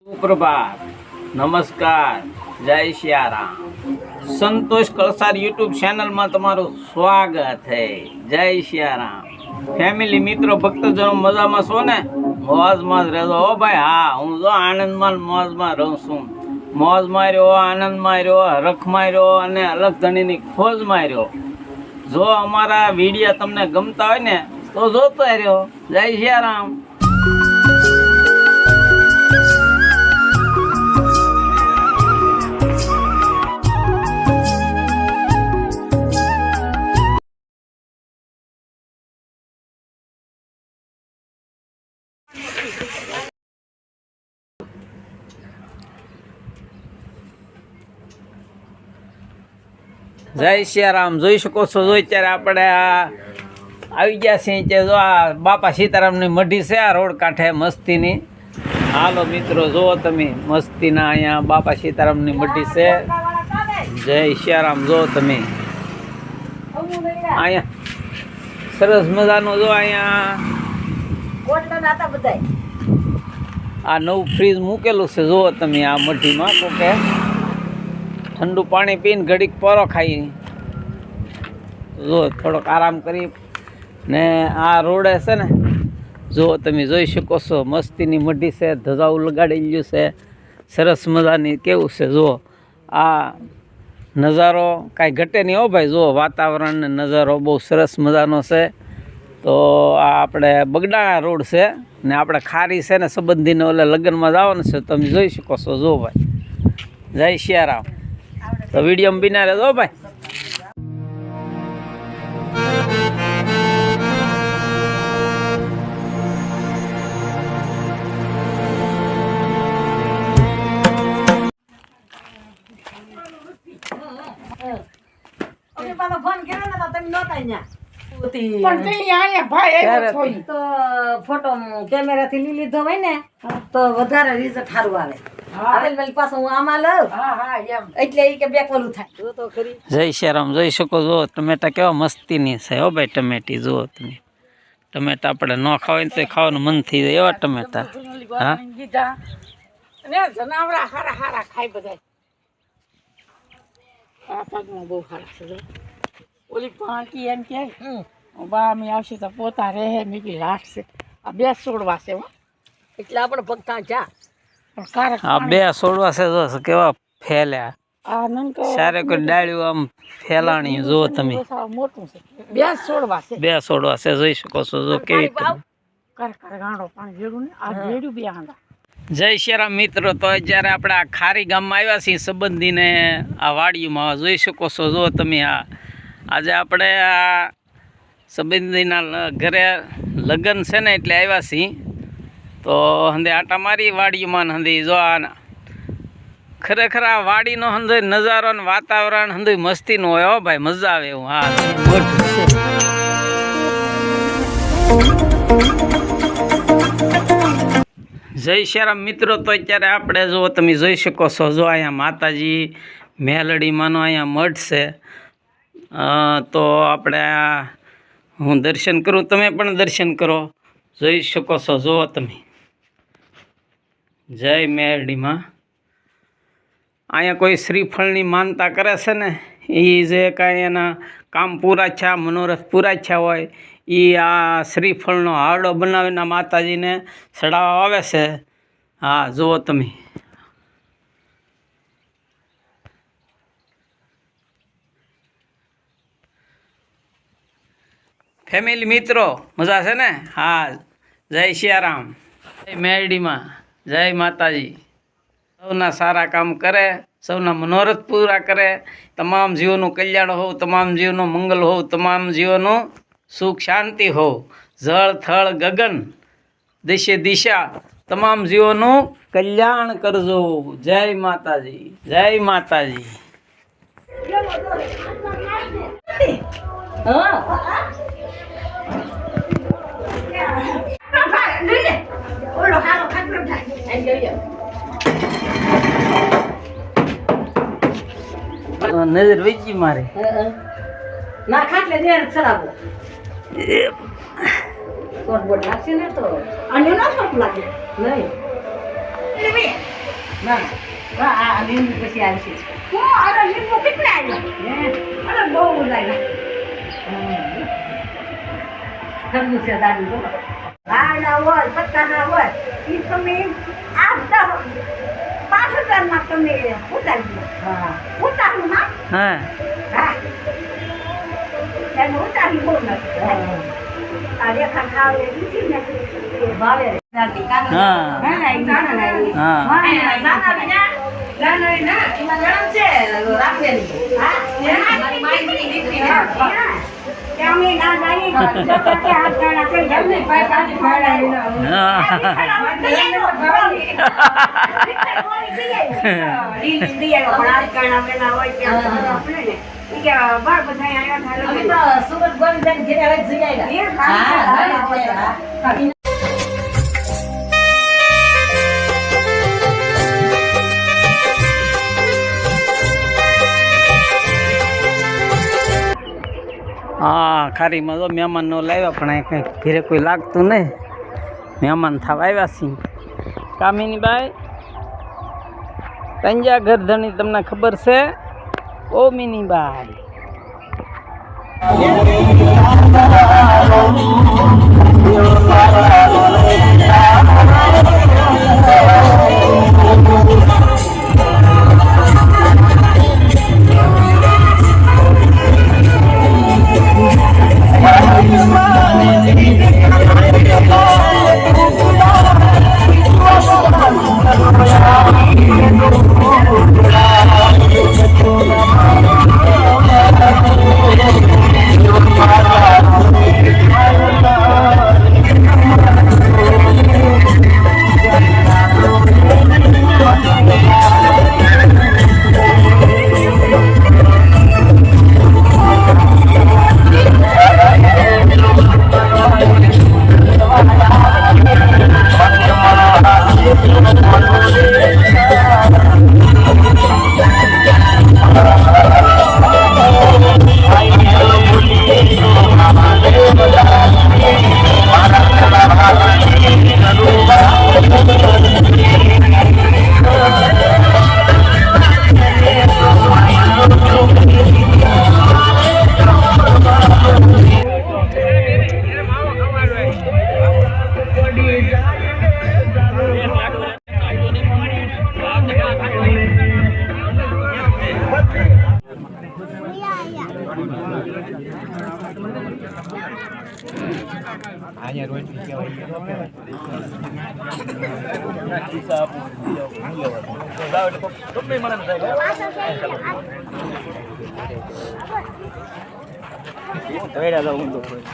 सुप्रभात, नमस्कार, जय सियाराम। संतोष कलसार यूट्यूब चैनल में तमारू स्वागत है। जय सियाराम। फैमिली मित्रों भक्तजनों मजा में छो ने? मौज में रहो हो भाई। हाँ, हूँ जो आनंद में मौज में रहूँ छूं। मौज में रहो, आनंद में रहो, हरख में रहो अने अलग धनी नी खोज में रहो। जो अमारा वीडियो तमने गमता होय ने तो जोता रहो। जय सियाराम। जय सियाराम। જોઈ શકો છો જો અત્યારે આપણે આવી ગયા છીએ કે જો આ બાપા સીતારામની મઢી છે આ રોડ કાંઠે મસ્તીની। હાલો મિત્રો જુઓ તમે મસ્તીના અહીંયા બાપા સીતારામની મઢી છે। જય સિયારામ। જો તમે અહીંયા સરસ મજાનું જો અહીંયા આ નવું ફ્રીજ મૂકેલું છે। જુઓ તમે આ મઢીમાં કોકે ठंडू पानी पीने घड़ीक परो खाई जो थोड़ोक आराम करी ने आ रोडे से ने जो तमे जोई शको छो मस्तीनी मढी से धजाऊ लगाड़ेलू से सरस मजानी केवुं छे। जो आ नजारो काई घटे नहीं हो भाई। जो वातावरण ने नजारो बहुत सरस मजानो छे। तो आ आपणे बगडाणा रोड से ने आपणे खारी से ने संबंधी ने ओले लग्न में जावानुं छे। तमे जोई शको छो। जो भाई जय सियाराम। तो वीडियो में बिना रहो भाई। फोटो कैमरा थी लीधो होय ने तो वधारे रिजल्ट सारू आवे। जय श्रीराम। જોઈ શકો જો ટમેટા કેવા મસ્તીની છે હો ભાઈ। ટમેટી જુઓ તમે ટમેટા આપણે ન ખાવાય તો ખાવાનું મન થઈ જાય એવા ટમેટા। હા અને જનાવરા હારા હારા ખાઈ બધાય આ પગમાં બહુ હારા છે। ઓલી પાટી એમ કે બા મે આવશે તો પોતા રહે મીકી રાખશે। આ બે છોડવા છે હો એટલે આપણે ભક્તા જા આ બે છોડવા છે જો કેવા ફેલ્યા। આ નંકો સારે કોઈ ડાળ્યું આમ ફેલાણી જો તમે મોટું છે। બે છોડવા છે જોઈ શકો છો જો કેવી કર ગાંડો પાણી જેડું ને આ જેડું બે આંડા। જય શ્રીરામ મિત્રો। તો જ્યારે આપણે આ ખારી ગામમાં આવ્યા છીએ સંબંધીને આ વાડીમાં જોઈ શકો છો। જો તમે આજે આપણે આ સંબંધીના ઘરે લગ્ન છે ને એટલે આવ્યા છીએ। તો હંદે આટા મારી વાડીમાં હંદી જો આ ખરેખર આ વાડીનો હંદે નજારો ને વાતાવરણ હંદે મસ્તીનું હોય હો ભાઈ। મજા આવે એવું। હા જય શ્રીરામ મિત્રો। તો અત્યારે આપણે જો તમે જોઈ શકો છો જો અહીંયા માતાજી મેલડીમાંનો અહીંયા મઠ છે। તો આપણે હું દર્શન કરું, તમે પણ દર્શન કરો। જોઈ શકો છો જો તમે જય મેરડીમાં। અહીંયા કોઈ શ્રીફળની માનતા કરે છે ને એ જે કાંઈ એના કામ પૂરા થયા મનોરથ પૂરા થયા હોય એ આ શ્રીફળનો હારડો બનાવીને માતાજીને ચડાવવા આવે છે। હા જુઓ તમે ફેમિલી મિત્રો મજા છે ને? હા જય સિયારામ। જય મેરડીમાં જય માતાજી। સૌના સારા કામ કરે, સૌના મનોરથ પૂરા કરે, તમામ જીવોનું કલ્યાણ હો, તમામ જીવનું મંગલ હો, તમામ જીવોનું સુખ શાંતિ હો। જળ થળ ગગન દિશે દિશા તમામ જીવોનું કલ્યાણ કરજો। જય માતાજી જય માતાજી। નજર વેચી મારે ના ખાટલે દેર ચડાવો કોણ બોલ લાગશે ને તો અને ના સોપ લાગે નહીં ના વાહ આ લીંબુ પછી આવશે અરે લીંબુ કેટલા આવ્યા અરે બહુ લાગ્યા સમજુ છે દાદી બોલો ના હોય પત્તા ના હોય એ તમે 8-10-5,000 માં તમે ઉતારી દો ઉતારું ના હા એને ઉતારી બહુ નથી આ રેખા ખાવ એ દીધી ને એ ભાવે હા ખારીમાં તો મહેમાન નો લાવ્યા પણ અહીં કંઈ ઘરે કોઈ લાગતું નહીં મહેમાન થવા આવ્યા છીએ કામિની બાઈ તંજા ઘરધણી તમને ખબર છે ઓ મિની બાઈ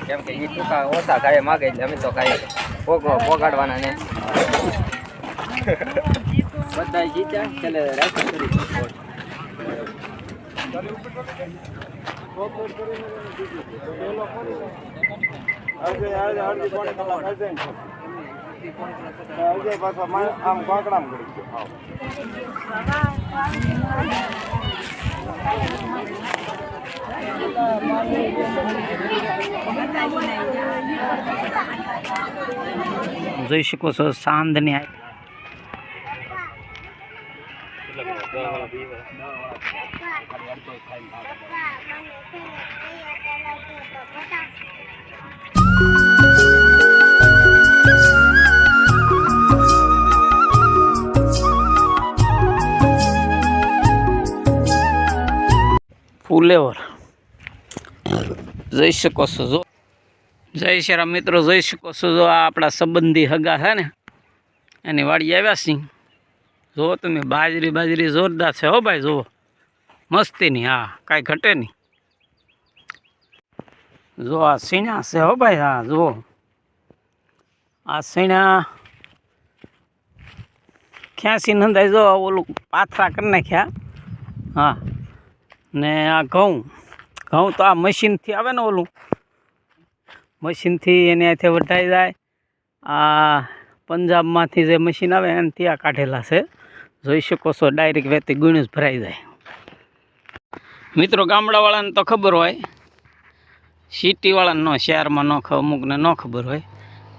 કેમ કે એ ટૂંકા ઓછા ખાય માગે એટલે અમે તો ખાઈએ પોગાડવાના ને બધા જીત્યા છેલ્લે રાખી કરી આમ કાકડામ કરી જોઈ શકો છો સાંજની ફુલેવર જોઈ શકો છો જો જય શ્રી રામ મિત્રો જોઈ શકો છો જો આ આપણા સંબંધી હગા છે ને એની વાડી આવ્યા છીએ જુઓ તમે બાજરી જોરદાર છે હો ભાઈ જુઓ મસ્તીની હા કાંઈ ઘટે નહીં જો આ સીણા છે હો ભાઈ હા જુઓ આ સીણા ખ્યાસી નંદાઈ જો ઓલું પાથરા કરી નાખ્યા હા ને આ ઘઉં તો આ મશીનથી આવે ને ઓલું મશીનથી એને અહીંથી વઢાઈ જાય આ પંજાબમાંથી જે મશીન આવે એનાથી આ કાઢેલા છે જોઈ શકો છો ડાયરેક્ટ વેતી ગુણ જ ભરાઈ જાય મિત્રો ગામડાવાળાને તો ખબર હોય સિટીવાળાને ન શહેરમાં અમુકને ન ખબર હોય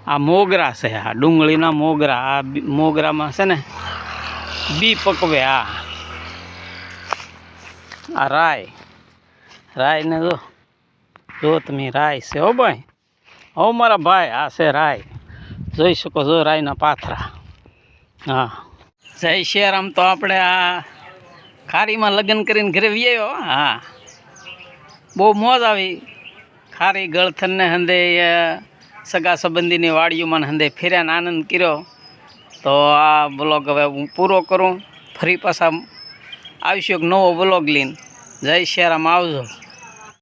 આ મોગરા છે આ ડુંગળીના મોગરા આ મોગરામાં છે ને બી પકવે. હા આ રાય ને જો તમે રાય છે હો ભાઈ. હો મારા ભાઈ આ છે રાય, જોઈ શકો છો રાયના પાથરા. હા જય શિયારામ. તો આપણે આ ખારીમાં લગ્ન કરીને ઘરે વ્યાયો. હા બહુ મોજ આવી. ખારી ગળથનને હંદે સગા સંબંધીની વાડીઓમાં હંદે ફેર્યાને આનંદ કર્યો. તો આ બ્લોગ હવે હું પૂરો કરું. ફરી પાછા આવીશું એક નવો બ્લોગ લઈને. જય શિયારામ, આવજો.